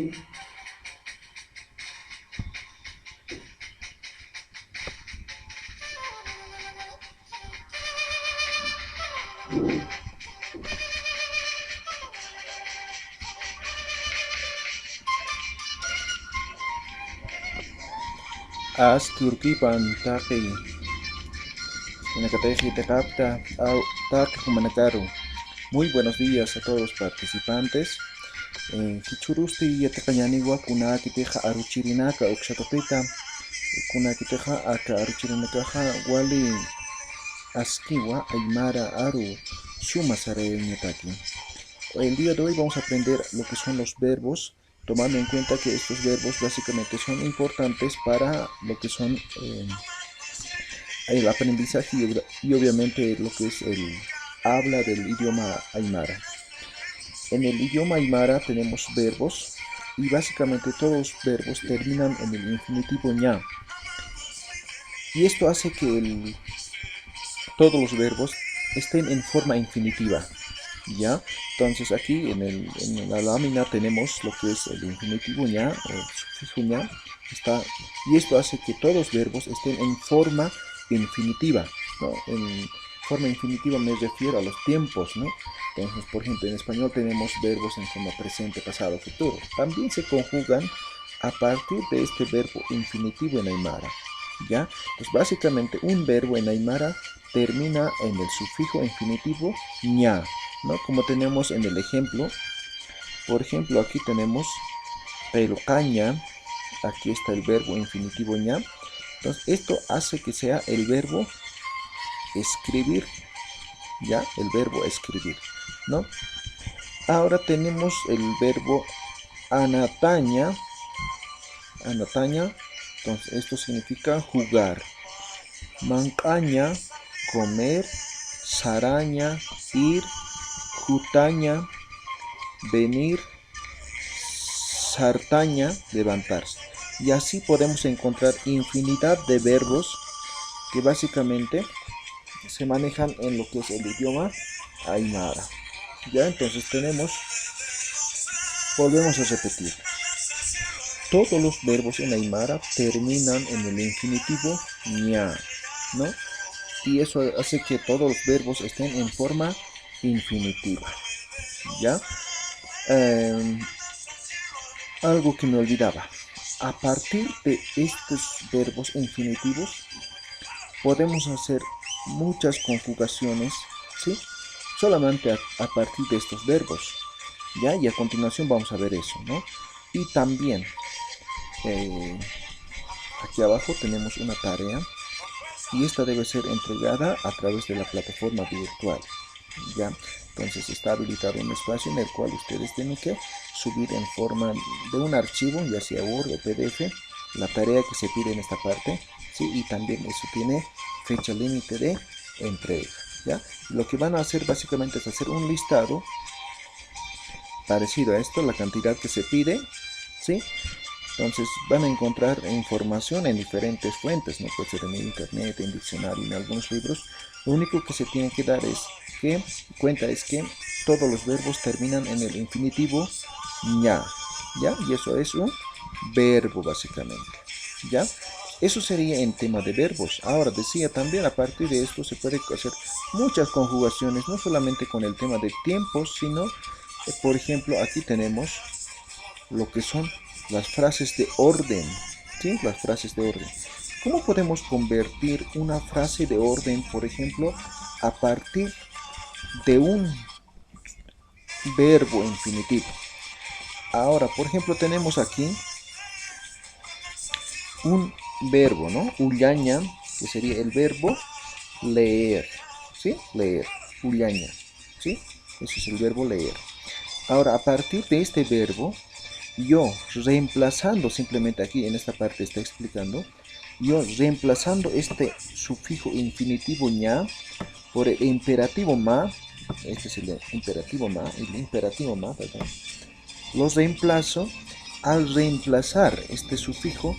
As Turkipan Taki Nakateki Tekapta au Taki Humanakaru. Muy buenos días a todos los participantes. Kichurusti Yatakañaniwa Kunakiteja Aruchirinaka Oxatopeta Kunakiteja Aka Aruchirinakaja Wali Askiwa Aymara Aru Sumasare Nyataki. El día de hoy vamos a aprender lo que son los verbos, tomando en cuenta que estos verbos básicamente son importantes para lo que son el aprendizaje y obviamente lo que es el habla del idioma aymara. En el idioma aymara tenemos verbos y básicamente todos los verbos terminan en el infinitivo ña. Y esto hace que todos los verbos estén en forma infinitiva. ¿Ya? Entonces aquí en la lámina tenemos lo que es el infinitivo ña o el sufijo ña y esto hace que todos los verbos estén en forma infinitiva, ¿no? En forma infinitiva me refiero a los tiempos, ¿no? Entonces, por ejemplo, en español tenemos verbos en forma presente, pasado, futuro. También se conjugan a partir de este verbo infinitivo en aymara, ¿ya? Pues básicamente un verbo en aymara termina en el sufijo infinitivo ña, ¿no? Como tenemos en el ejemplo, por ejemplo, aquí tenemos pelocaña, aquí está el verbo infinitivo ña. Entonces, esto hace que sea el verbo escribir, ¿ya? El verbo escribir, ¿no? Ahora tenemos el verbo anataña, entonces esto significa jugar. Mancaña, comer. Saraña, ir. Jutaña, venir. Sartaña, levantarse. Y así podemos encontrar infinidad de verbos que básicamente se manejan en lo que es el idioma aymara. Ya, entonces volvemos a repetir. Todos los verbos en aymara terminan en el infinitivo ña, ¿no? Y eso hace que todos los verbos estén en forma infinitiva, ¿ya? Algo que me olvidaba. A partir de estos verbos infinitivos podemos hacer muchas conjugaciones, ¿sí? Solamente a partir de estos verbos, ¿ya? Y a continuación vamos a ver eso, ¿no? Y también aquí abajo tenemos una tarea y esta debe ser entregada a través de la plataforma virtual, ¿ya? Entonces está habilitado un espacio en el cual ustedes tienen que subir en forma de un archivo, ya sea Word o PDF, la tarea que se pide en esta parte, ¿sí? Y también eso tiene fecha límite de entrega, ¿ya? Lo que van a hacer básicamente es hacer un listado parecido a esto, la cantidad que se pide, ¿sí? Entonces van a encontrar información en diferentes fuentes, ¿no? Puede ser en el internet, en diccionario, en algunos libros. Lo único que se tiene que dar es que todos los verbos terminan en el infinitivo ña, ¿ya? Y eso es un verbo básicamente, ¿ya? Eso sería en tema de verbos. Ahora decía también a partir de esto se puede hacer muchas conjugaciones, no solamente con el tema de tiempos, sino, por ejemplo, aquí tenemos lo que son las frases de orden, ¿sí? Las frases de orden. ¿Cómo podemos convertir una frase de orden, por ejemplo, a partir de un verbo infinitivo? Ahora, por ejemplo, tenemos aquí un verbo, ¿no? Ullaña, que sería el verbo leer, ¿sí? Leer, ullaña, ¿sí? Ese es el verbo leer. Ahora, a partir de este verbo, yo reemplazando, simplemente aquí en esta parte está explicando, yo reemplazando este sufijo infinitivo ña por el imperativo ma, este es el imperativo ma, perdón, los reemplazo. Al reemplazar este sufijo,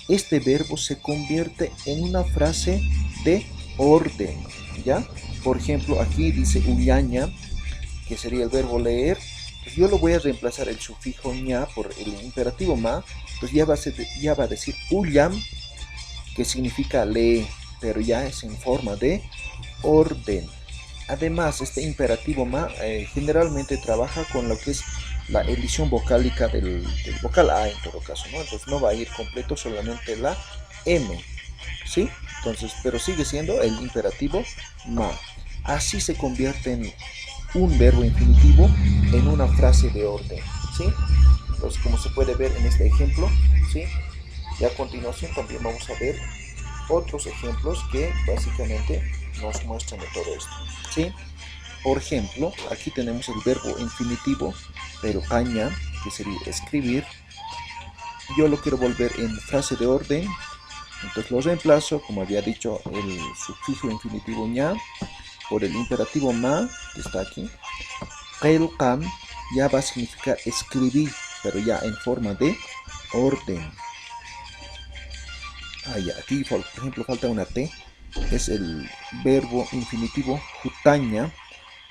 este verbo se convierte en una frase de orden, ¿ya? Por ejemplo, aquí dice ullaña, que sería el verbo leer. Pues yo lo voy a reemplazar el sufijo ña por el imperativo ma. Pues ya va a decir uyam, que significa lee, pero ya es en forma de orden. Además, este imperativo ma generalmente trabaja con lo que es la edición vocálica del vocal A en todo caso, ¿no? Entonces no va a ir completo, solamente la M, ¿sí? Entonces, pero sigue siendo el imperativo ma. Así se convierte en un verbo infinitivo en una frase de orden, ¿sí? Entonces, como se puede ver en este ejemplo, ¿sí? Y a continuación también vamos a ver otros ejemplos que básicamente nos muestran de todo esto, ¿sí? Por ejemplo, aquí tenemos el verbo infinitivo, pero aña, que sería escribir. Yo lo quiero volver en frase de orden, entonces lo reemplazo, como había dicho, el sufijo infinitivo ña por el imperativo ma, que está aquí. Qelqam ya va a significar escribir, pero ya en forma de orden. Ya, aquí por ejemplo falta una T, es el verbo infinitivo jutaña,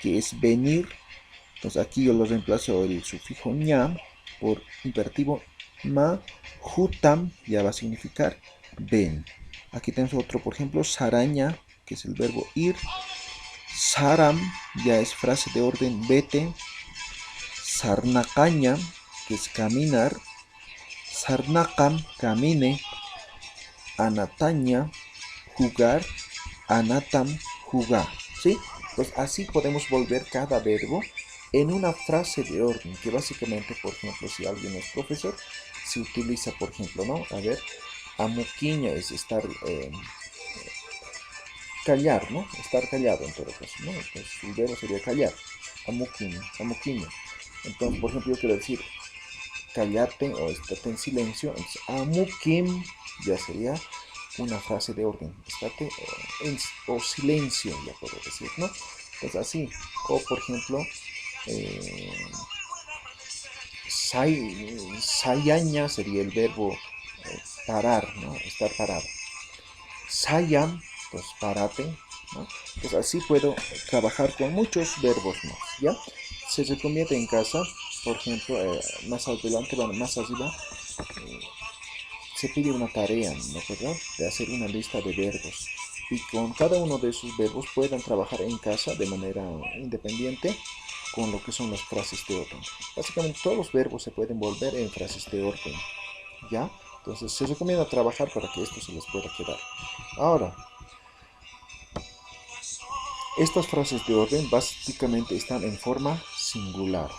que es venir. Entonces aquí yo lo reemplazo el sufijo ña por imperativo ma. Jutam ya va a significar ven. Aquí tenemos otro, por ejemplo, saraña, que es el verbo ir. Saram ya es frase de orden vete. Sarnacaña, que es caminar. Sarnacam, camine. Anataña, jugar. Anatam, jugar. ¿Sí? Pues así podemos volver cada verbo en una frase de orden, que básicamente, por ejemplo, si alguien es profesor, se utiliza, por ejemplo, ¿no? A ver, amuquiña es estar, callar, ¿no? Estar callado en todo caso, ¿no? Entonces el verbo sería callar, amuquiña, amuquiña. Entonces, por ejemplo, yo quiero decir callate o estate en silencio, entonces amukim ya sería una frase de orden, estate o silencio, ya puedo decir, ¿no? Entonces así, o por ejemplo, sayaña sería el verbo parar, ¿no? Estar parado. Sayam, pues párate, ¿no? Pues así puedo trabajar con muchos verbos más, ¿ya? Se recomienda en casa, por ejemplo, más adelante, bueno, más arriba, se pide una tarea, ¿no? ¿Verdad? De hacer una lista de verbos. Y con cada uno de esos verbos puedan trabajar en casa de manera independiente con lo que son las frases de orden. Básicamente todos los verbos se pueden volver en frases de orden, ¿ya? Entonces se recomienda trabajar para que esto se les pueda quedar. Ahora, estas frases de orden básicamente están en forma singular.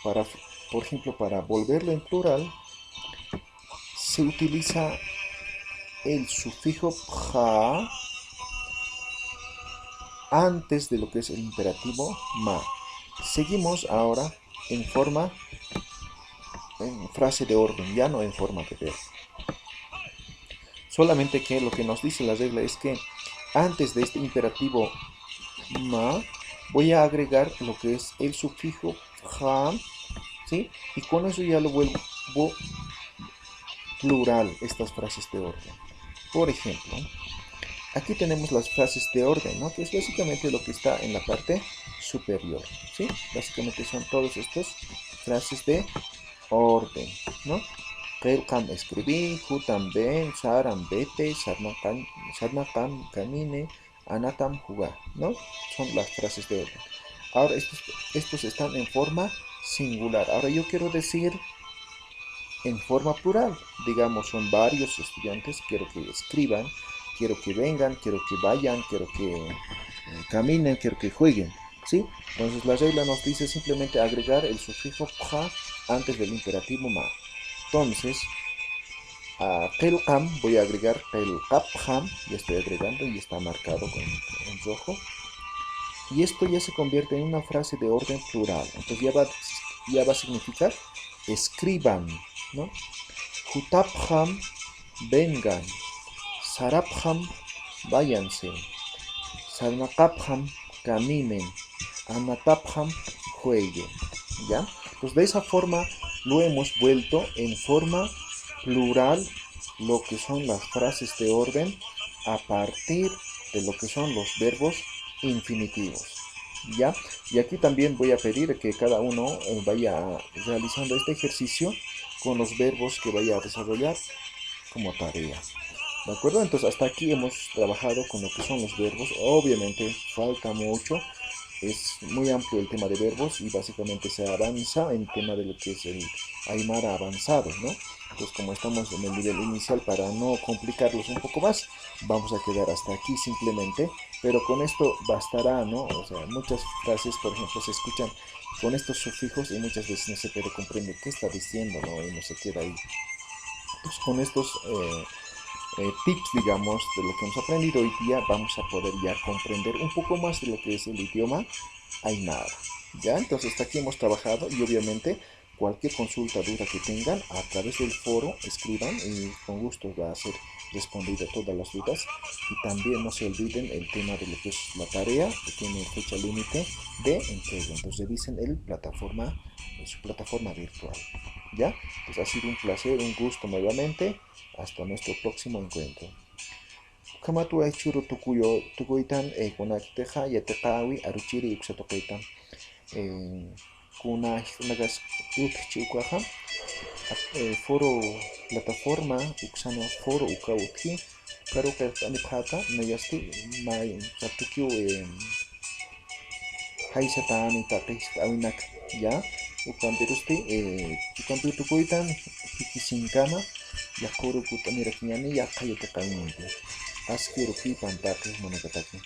Por ejemplo, para volverlo en plural, se utiliza el sufijo ja antes de lo que es el imperativo ma. Seguimos ahora en frase de orden, ya no en forma de verbo. Solamente que lo que nos dice la regla es que antes de este imperativo ma voy a agregar lo que es el sufijo ja, ¿sí? Y con eso ya lo vuelvo plural estas frases de orden. Por ejemplo, aquí tenemos las frases de orden, ¿no? Que es básicamente lo que está en la parte superior, ¿sí? Básicamente son todas estas frases de orden, ¿no? Kelkam escribí, Jutam ven, Saram vete, Sarnakam camine, Anatam jugar, ¿no? Son las frases de orden. Ahora estos están en forma singular. Ahora yo quiero decir en forma plural. Digamos, son varios estudiantes, quiero que escriban, quiero que vengan, quiero que vayan, quiero que caminen, quiero que jueguen, ¿sí? Entonces la regla nos dice simplemente agregar el sufijo ja antes del imperativo ma. Entonces, a pelkam voy a agregar pelkapham, ya estoy agregando y está marcado en rojo. Y esto ya se convierte en una frase de orden plural. Entonces ya va a significar escriban, ¿no? Jutapham, vengan. Sarapham, váyanse. Sarnakapham, caminen. Anatapham, jueguen. ¿Ya? Pues de esa forma lo hemos vuelto en forma plural lo que son las frases de orden a partir de lo que son los verbos infinitivos. ¿ya? Y aquí también voy a pedir que cada uno vaya realizando este ejercicio con los verbos que vaya a desarrollar como tarea. ¿De acuerdo? Entonces hasta aquí hemos trabajado con lo que son los verbos. Obviamente falta mucho. Es muy amplio el tema de verbos y básicamente se avanza en tema de lo que es el Aymara avanzado, ¿no? Entonces como estamos en el nivel inicial, para no complicarlos un poco más, vamos a quedar hasta aquí simplemente, pero con esto bastará, ¿no? O sea, muchas frases, por ejemplo, se escuchan con estos sufijos y muchas veces no se puede comprender qué está diciendo, ¿no? Y no se queda ahí. Entonces con estos tips, digamos, de lo que hemos aprendido hoy día, vamos a poder ya comprender un poco más de lo que es el idioma Aymara. ¿Ya? Entonces hasta aquí hemos trabajado y obviamente cualquier consulta, duda que tengan, a través del foro escriban y con gusto va a ser respondido todas las dudas. Y también no se olviden el tema de lo que es la tarea, que tiene fecha límite de entrega. Entonces revisen su plataforma virtual. ¿Ya? Pues ha sido un placer, un gusto nuevamente. Hasta nuestro próximo encuentro. Kamatu ay churu tukuyo tukuytan kunakiteja yataqawi aruchiri uksatoqaytan kuna nagas utchi ukaja foro plataforma uksano foro uka utki karo ani phaka nayasti mai satukyo haisatani taqis awinak ya ukampirusti ukampitukuytan hikisinkama yakuru kutanirakiñani yaqayataqa Askero pi pantake monokatake.